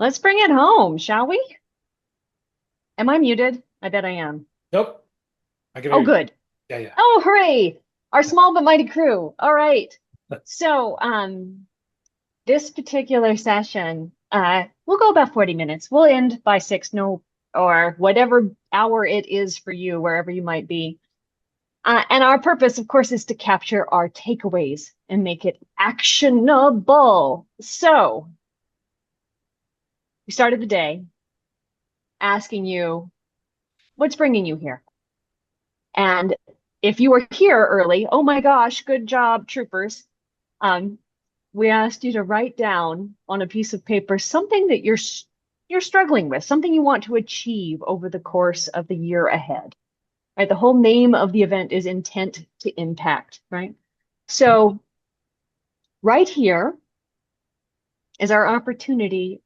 Let's bring it home, shall we? Am I muted? I bet I am. Nope, I can hear Oh, you. good. Yeah, yeah. Oh, hooray. Our small but mighty crew. All right. So, this particular session, we'll go about 40 minutes. We'll end by 6, no, or whatever hour it is for you, wherever you might be. And our purpose, of course, is to capture our takeaways and make it actionable. So, we started the day asking you, what's bringing you here? And if you were here early, oh my gosh, good job, troopers. Um, we asked you to write down on a piece of paper something that you're struggling with, something you want to achieve over the course of the year ahead. Right? The whole name of the event is intent to impact, right? So right here is our opportunity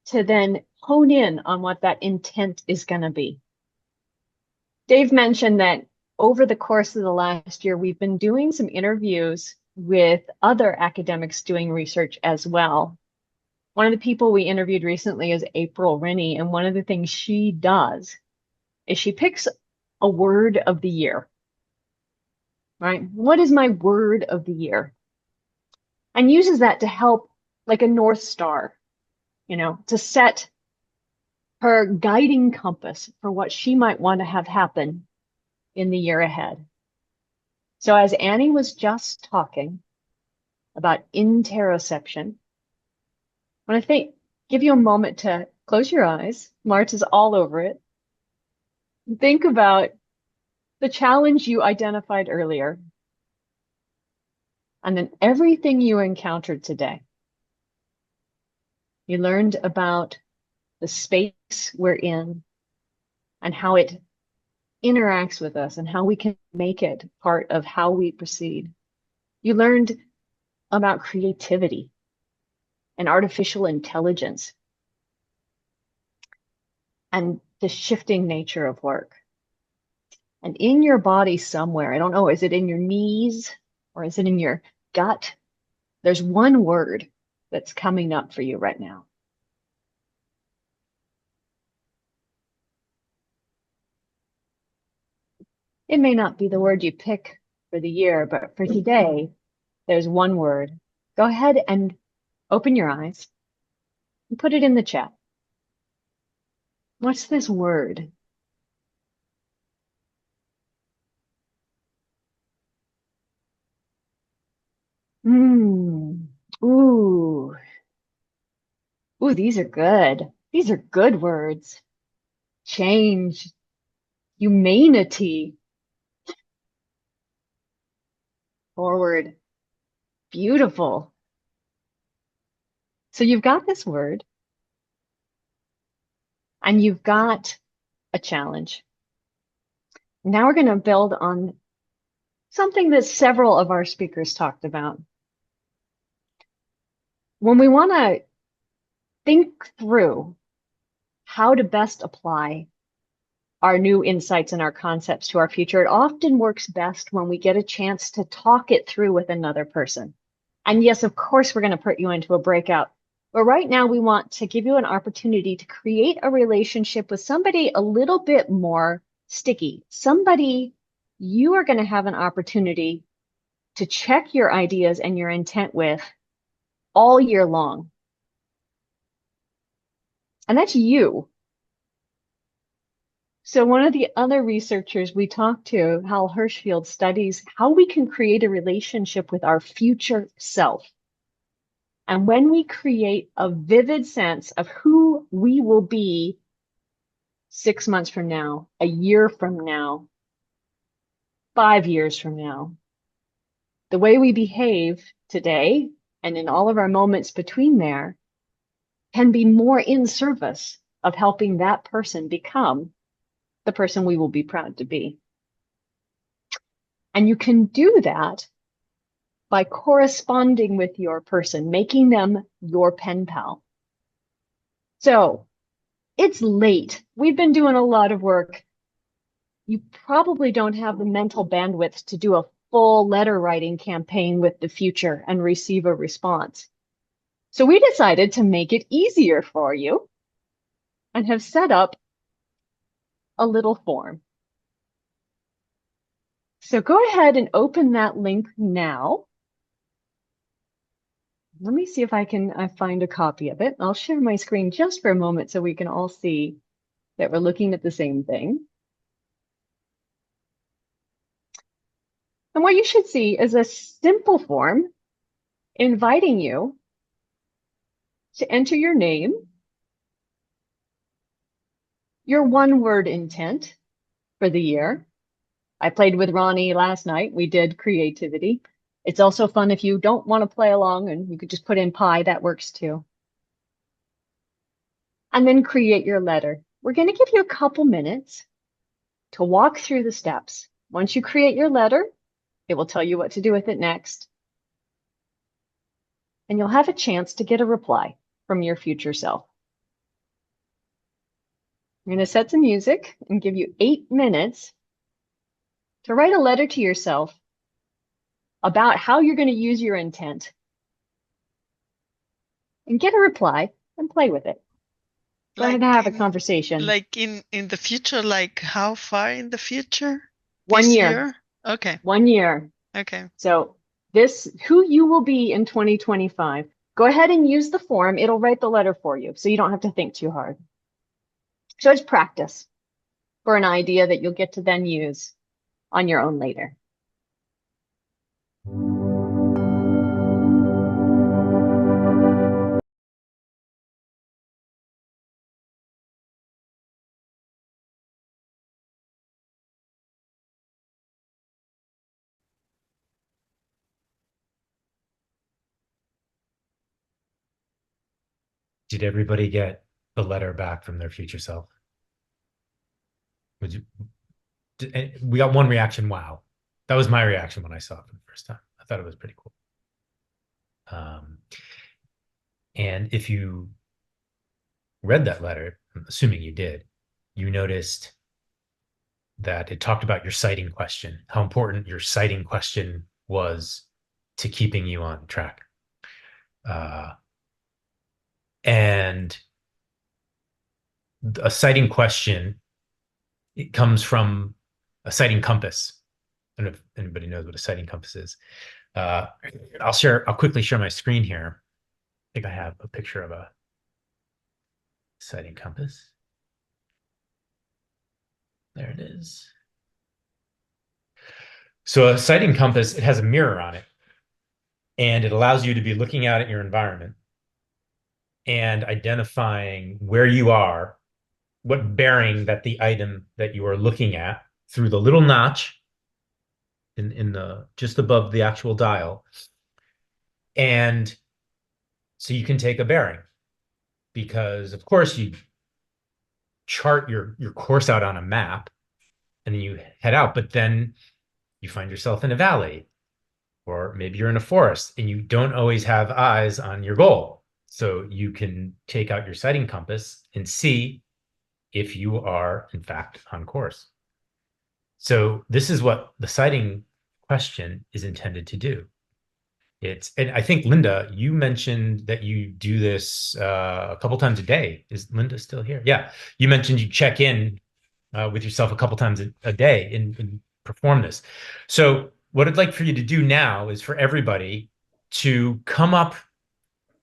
to then hone in on what that intent is going to be. Dave mentioned that over the course of the last year, we've been doing some interviews with other academics doing research as well. One of the people we interviewed recently is April Rennie, and one of the things she does is she picks a word of the year, right? What is my word of the year? And uses that to help, like a North Star, to set her guiding compass for what she might want to have happen in the year ahead. So as Annie was just talking about interoception, I want to give you a moment to close your eyes. March is all over it. Think about the challenge you identified earlier, and then everything you encountered today. You learned about the space we're in and how it interacts with us and how we can make it part of how we proceed. You learned about creativity and artificial intelligence and the shifting nature of work. And in your body somewhere, I don't know, is it in your knees or is it in your gut? There's one word that's coming up for you right now. It may not be the word you pick for the year, but for today, there's one word. Go ahead and open your eyes and put it in the chat. What's this word? Hmm. Ooh. Ooh, these are good. These are good words. Change, humanity, forward, beautiful. So you've got this word and you've got a challenge. Now we're going to build on something that several of our speakers talked about. When we want to think through how to best apply our new insights and our concepts to our future, it often works best when we get a chance to talk it through with another person. And yes, of course, we're going to put you into a breakout. But right now, we want to give you an opportunity to create a relationship with somebody a little bit more sticky, somebody you are going to have an opportunity to check your ideas and your intent with all year long. And that's you. So one of the other researchers we talked to, Hal Hirschfield, studies how we can create a relationship with our future self. And when we create a vivid sense of who we will be 6 months from now, a year from now, 5 years from now, the way we behave today and in all of our moments between there can be more in service of helping that person become the person we will be proud to be. And you can do that by corresponding with your person, making them your pen pal. So it's late. We've been doing a lot of work. You probably don't have the mental bandwidth to do a full letter writing campaign with the future and receive a response. So we decided to make it easier for you and have set up a little form. So go ahead and open that link now. Let me see if I can find a copy of it. I'll share my screen just for a moment so we can all see that we're looking at the same thing. And what you should see is a simple form inviting you to enter your name, your one-word intent for the year. I played with Ronnie last night. We did creativity. It's also fun if you don't want to play along and you could just put in pie, that works too. And then create your letter. We're going to give you a couple minutes to walk through the steps. Once you create your letter, it will tell you what to do with it next. And you'll have a chance to get a reply from your future self. I'm going to set some music and give you 8 minutes to write a letter to yourself about how you're going to use your intent and get a reply and play with it. Go ahead and have a conversation. Like in the future, like how far in the future? 1 This year. year? Okay. 1 year. Okay. So who you will be in 2025. Go ahead and use the form. It'll write the letter for you, so you don't have to think too hard. So it's practice for an idea that you'll get to then use on your own later. Did everybody get the letter back from their future self? Would you, we got one reaction. Wow. That was my reaction when I saw it for the first time. I thought it was pretty cool. And if you read that letter, I'm assuming you did, you noticed that it talked about your citing question, how important your citing question was to keeping you on track. And a citing question, it comes from a citing compass. I don't know if anybody knows what a citing compass is. I'll quickly share my screen here. I think I have a picture of a citing compass. There it is. So a citing compass, it has a mirror on it, and it allows you to be looking out at your environment and identifying where you are, what bearing that the item that you are looking at through the little notch in the just above the actual dial. And so you can take a bearing because of course you chart your course out on a map and then you head out, but then you find yourself in a valley or maybe you're in a forest and you don't always have eyes on your goal. So you can take out your sighting compass and see if you are in fact on course. So this is what the sighting question is intended to do. And I think Linda, you mentioned that you do this a couple times a day. Is Linda still here? Yeah, you mentioned you check in with yourself a couple times a day and perform this. So what I'd like for you to do now is for everybody to come up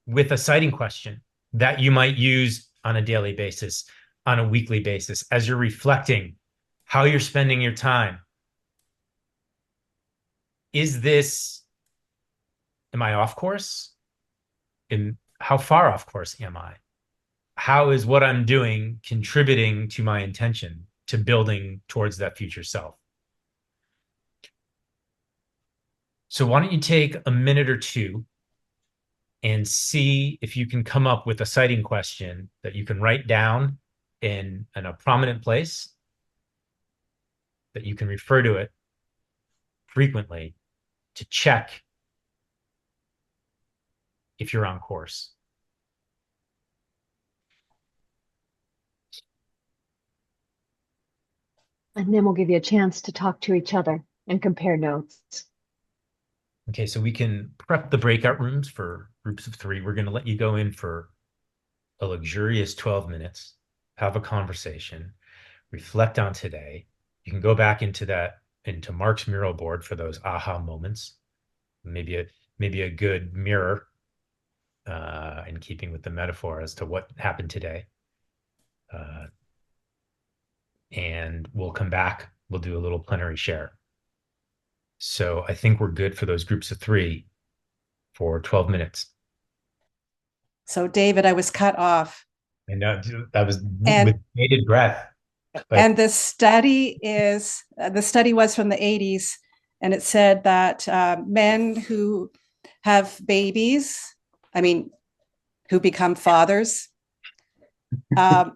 with a citing question that you might use on a daily basis, on a weekly basis, as you're reflecting how you're spending your time. Am I off course? And how far off course am I? How is what I'm doing contributing to my intention to building towards that future self? So why don't you take a minute or two and see if you can come up with a citing question that you can write down in a prominent place, that you can refer to it frequently to check if you're on course. And then we'll give you a chance to talk to each other and compare notes. Okay, so we can prep the breakout rooms for groups of 3. We're going to let you go in for a luxurious 12 minutes, have a conversation, reflect on today. You can go back into Mark's mural board for those aha moments. Maybe a good mirror in keeping with the metaphor as to what happened today. And we'll come back. We'll do a little plenary share. So I think we're good for those groups of 3 for 12 minutes. So, David, I was cut off. I know that was And- with bated breath. And the study was from the 80s, and it said that men who have babies, who become fathers,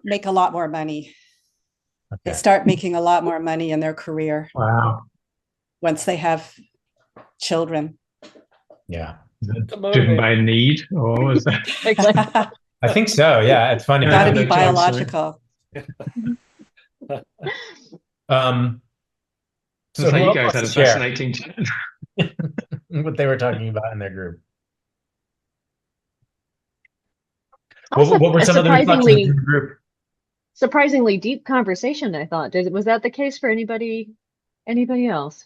make a lot more money. Okay. They start making a lot more money in their career. Wow. Once they have children. Yeah. Driven by need, or was that? I think so. Yeah, it's funny. Got to be no choice, biological. So So who you else guys wants had a to share fascinating chat. what they were talking about in their group? Also, What were a some of the reflections in the group? surprisingly deep conversation, I thought. Was that the case for anybody else?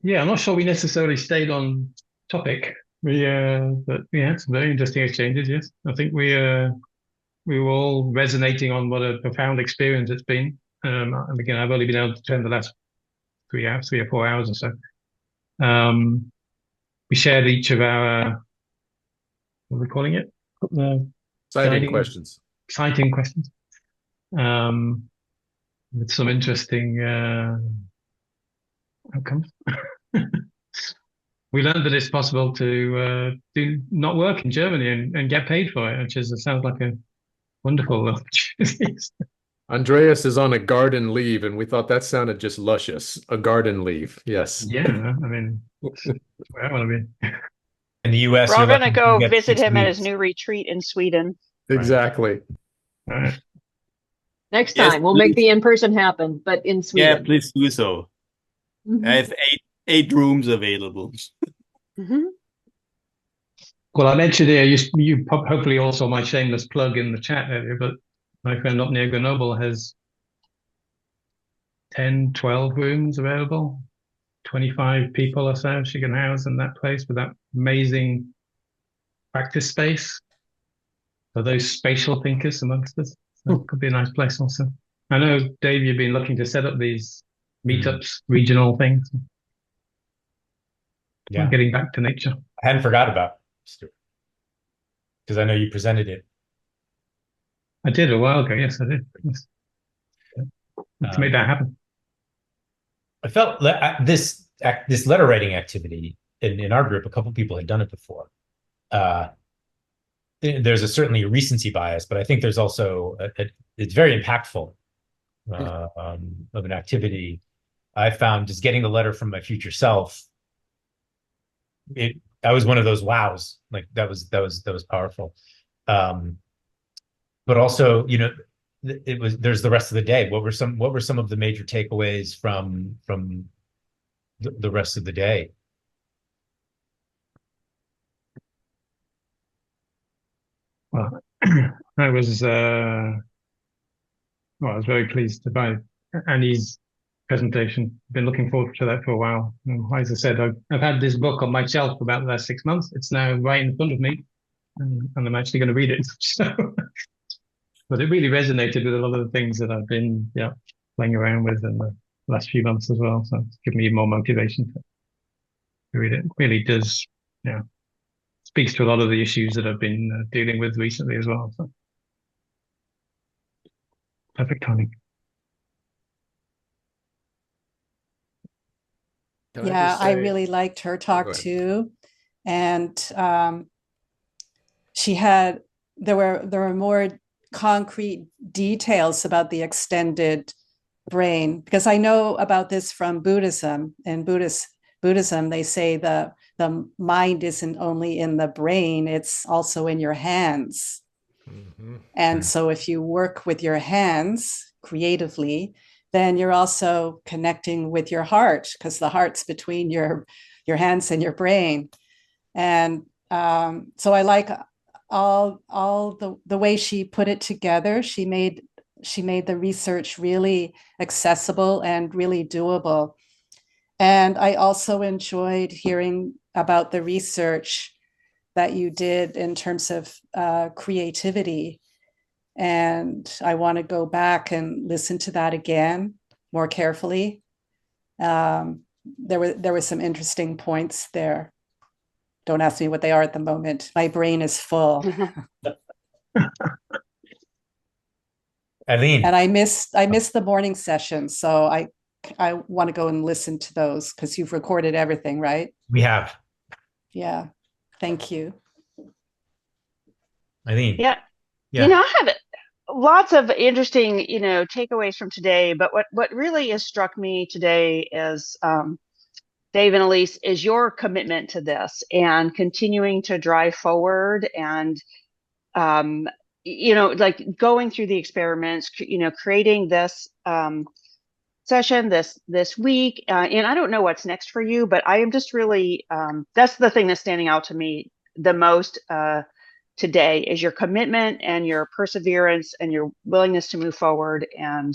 Yeah, I'm not sure we necessarily stayed on topic. But we had some very interesting exchanges. Yes, I think we were all resonating on what a profound experience it's been. And again, I've only been able to spend the last 3 hours, 3 or 4 hours or so. We shared each of our, what are we calling it? Exciting questions. Exciting questions. With some interesting outcomes. We learned that it's possible to do not work in Germany and get paid for it, which sounds like a wonderful opportunity. Andreas is on a garden leave, and we thought that sounded just luscious. A garden leave, yes. Yeah, I mean, that's where I want to be. In the US, We're all you're going to lucky go get visit 6 him at his weeks. new retreat in Sweden. Exactly. All right. Next Yes, time, we'll make please. the in-person happen, but in Yeah, Sweden. please do so. Mhm. I have eight rooms available. Mhm. Well, I mentioned here, you hopefully also my shameless plug in the chat earlier, but my friend up near Grenoble has 10, 12 rooms available, 25 people or so she can house in that place with that amazing practice space for those spatial thinkers amongst us. So it could be a nice place also. I know, Dave, you've been looking to set up these meetups, regional things. Yeah. Getting back to nature. I hadn't forgot about Stuart because I know you presented it. I did a while ago. Yes, I did. Yes. Let's make that happen. I felt this letter writing activity in our group, a couple people had done it before. There's certainly a recency bias, but I think there's also it's very impactful of an activity. I found just getting the letter from my future self. I was one of those wows, like that was powerful. But also, there's the rest of the day. What were some of the major takeaways from the rest of the day? Well, I was very pleased by Annie's presentation. Been looking forward to that for a while. As I said, I've had this book on my shelf for about the last 6 months. It's now right in front of me, and I'm actually going to read it. So, but it really resonated with a lot of the things that I've been playing around with in the last few months as well. So it's given me more motivation to read it. It really does, speaks to a lot of the issues that I've been dealing with recently as well. So perfect timing. I really liked her talk too. And there were more concrete details about the extended brain, because I know about this from Buddhism. In Buddhism, they say the mind isn't only in the brain, it's also in your hands. Mm-hmm. And so if you work with your hands creatively, then you're also connecting with your heart, because the heart's between your your hands and your brain. And so I like all the way she put it together. She made the research really accessible and really doable. And I also enjoyed hearing about the research that you did in terms of creativity. And I want to go back and listen to that again more carefully. There were some interesting points there. Don't ask me what they are at the moment. My brain is full. Eileen. And I missed the morning session, so I want to go and listen to those because you've recorded everything, right? We have. Yeah. Thank you. Eileen. Yeah. Yeah. I have lots of interesting, takeaways from today. But what really has struck me today is, Dave and Elise, is your commitment to this and continuing to drive forward and, like going through the experiments, creating this session this week. And I don't know what's next for you, but I am just really, that's the thing that's standing out to me the most today is your commitment and your perseverance and your willingness to move forward. And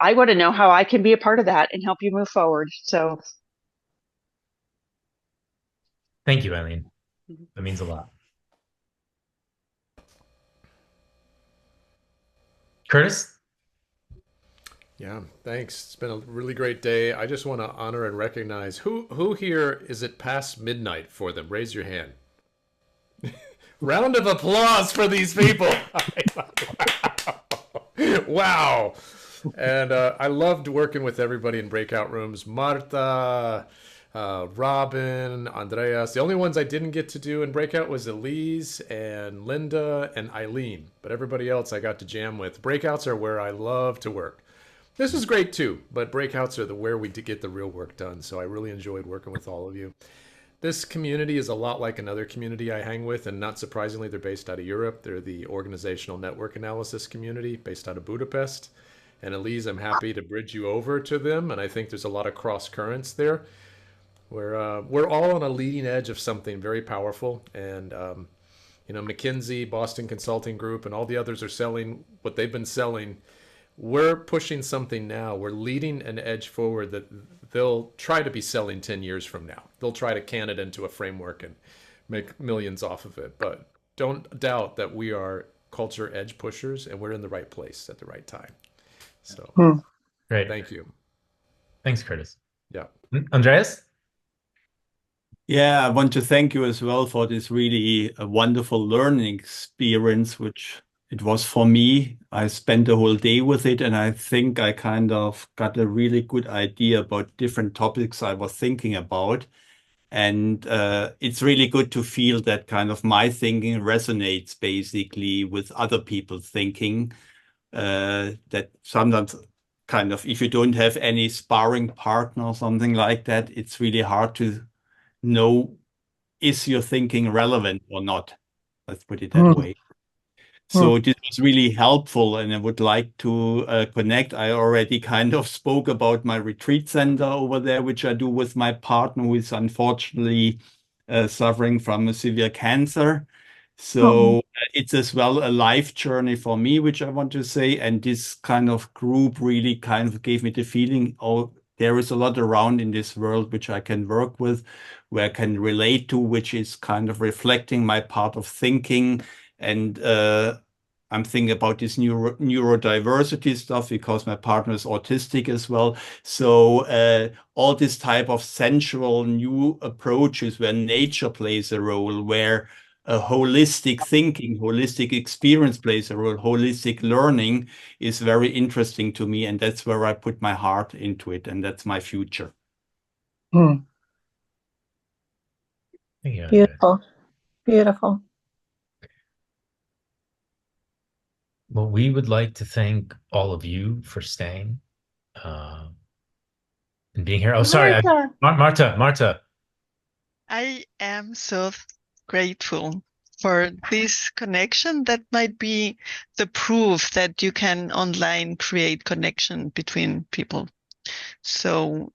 I want to know how I can be a part of that and help you move forward. So Thank you, Eileen. That means a lot. Curtis? Yeah, thanks. It's been a really great day. I just want to honor and recognize who here is it past midnight for them? Raise your hand. Round of applause for these people. Wow. And I loved working with everybody in breakout rooms. Marta, Robin, Andreas. The only ones I didn't get to do in breakout was Elise and Linda and Eileen. But everybody else I got to jam with. Breakouts are where I love to work. This was great too, but breakouts are where we get the real work done. So I really enjoyed working with all of you. This community is a lot like another community I hang with, and not surprisingly, they're based out of Europe. They're the Organizational Network Analysis community based out of Budapest. And Elise, I'm happy to bridge you over to them, and I think there's a lot of cross currents there. We're all on a leading edge of something very powerful, and McKinsey, Boston Consulting Group, and all the others are selling what they've been selling. We're pushing something now. We're leading an edge forward that they'll try to be selling 10 years from now. They'll try to can it into a framework and make millions off of it. But don't doubt that we are culture edge pushers, and we're in the right place at the right time. So Great. Thank you. Thanks, Curtis. Yeah. Andreas? Yeah, I want to thank you as well for this really wonderful learning experience, which it was for me. I spent the whole day with it, and I think I kind of got a really good idea about different topics I was thinking about. And it's really good to feel that kind of my thinking resonates basically with other people's thinking. That sometimes kind of, if you don't have any sparring partner or something like that, it's really hard to know, is your thinking relevant or not? Let's put it that way. So this was really helpful, and I would like to connect. I already kind of spoke about my retreat center over there, which I do with my partner, who is unfortunately suffering from a severe cancer. So it's as well a life journey for me, which I want to say. And this kind of group really kind of gave me the feeling, oh, there is a lot around in this world which I can work with, where I can relate to, which is kind of reflecting my part of thinking. And I'm thinking about this neurodiversity stuff because my partner is autistic as well. So all this type of sensual new approaches where nature plays a role, where a holistic thinking, holistic experience plays a role, holistic learning is very interesting to me. And that's where I put my heart into it. And that's my future. Thank you, Andreas. Beautiful. Beautiful. Well, we would like to thank all of you for staying and being here. Oh, sorry, Marta. I am so grateful for this connection. That might be the proof that you can online create connection between people. So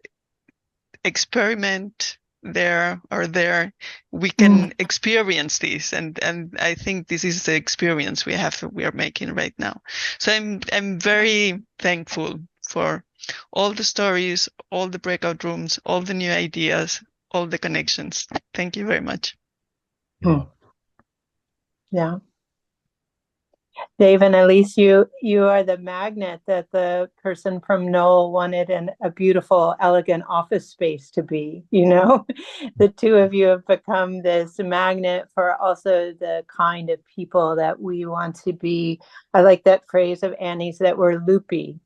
experiment, there or there, we can experience this, and I think this is the experience we are making right now. So I'm very thankful for all the stories, all the breakout rooms, all the new ideas, all the connections. Thank you very much. Yeah. Dave and Elise, you are the magnet that the person from Knoll wanted a beautiful, elegant office space to be. The two of you have become this magnet for also the kind of people that we want to be. I like that phrase of Annie's that we're loopy.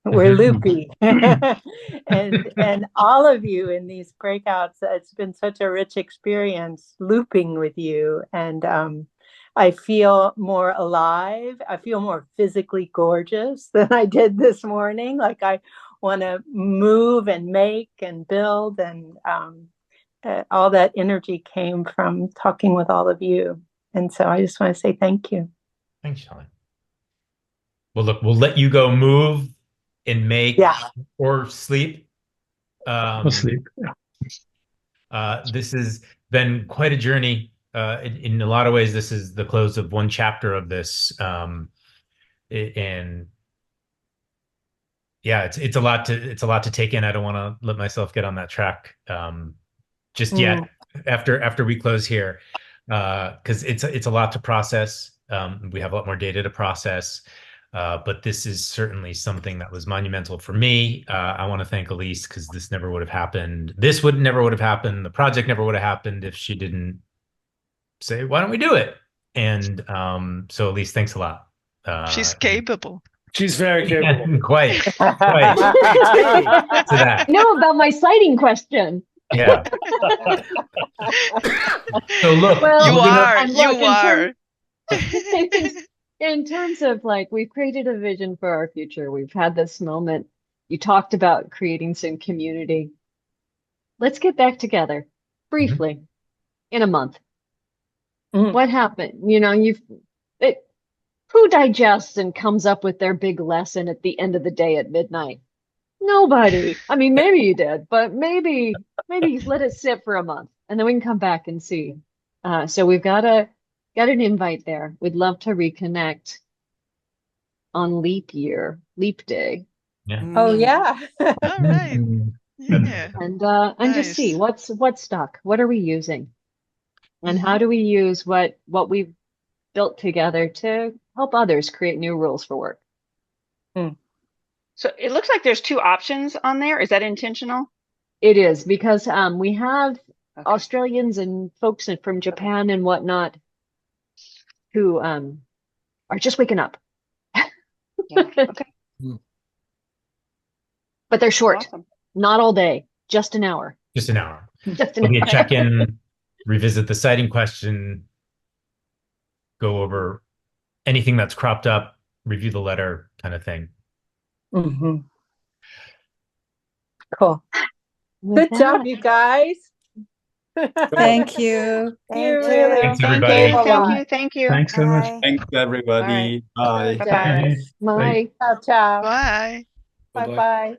We're loopy. and all of you in these breakouts, it's been such a rich experience looping with you. And I feel more alive. I feel more physically gorgeous than I did this morning. Like I want to move and make and build, and all that energy came from talking with all of you. And so I just want to say thank you. Thanks, Helen. Well, look, we'll let you go move and make or sleep. Or sleep. This has been quite a journey. In a lot of ways, this is the close of one chapter of this, and yeah, it's a lot to take in. I don't want to let myself get on that track just yet. After we close here, because it's a lot to process. We have a lot more data to process, but this is certainly something that was monumental for me. I want to thank Elise, because this never would have happened. This never would have happened. The project never would have happened if she didn't say, why don't we do it? And so Elise, thanks a lot. She's capable. She's very capable. Quite. To that. I know about my sighting question. Yeah. So look, well, you are. In terms of like, we've created a vision for our future. We've had this moment. You talked about creating some community. Let's get back together briefly in a month. What happened? Who digests and comes up with their big lesson at the end of the day at midnight? Nobody. I mean, maybe you did, but maybe let it sit for a month and then we can come back and see. So we've got an invite there. We'd love to reconnect on leap day. Yeah. Oh yeah. All right. Yeah. And just see what's stuck. What are we using? And how do we use what we've built together to help others create new rules for work? So it looks like there's two options on there. Is that intentional? It is, because we have Australians and folks from Japan and whatnot who are just waking up. Okay. But they're short, Awesome. not all day, just an hour. Just an hour. Just an It'll be a hour. check-in, revisit the sighting question, go over anything that's cropped up, review the letter, kind of thing. Cool. Good job, you guys. Thank you. You really Thanks, everybody. Thank you. Thanks so much. Thanks, everybody. Bye. Bye. Bye. Ciao, ciao. Bye. Bye-bye.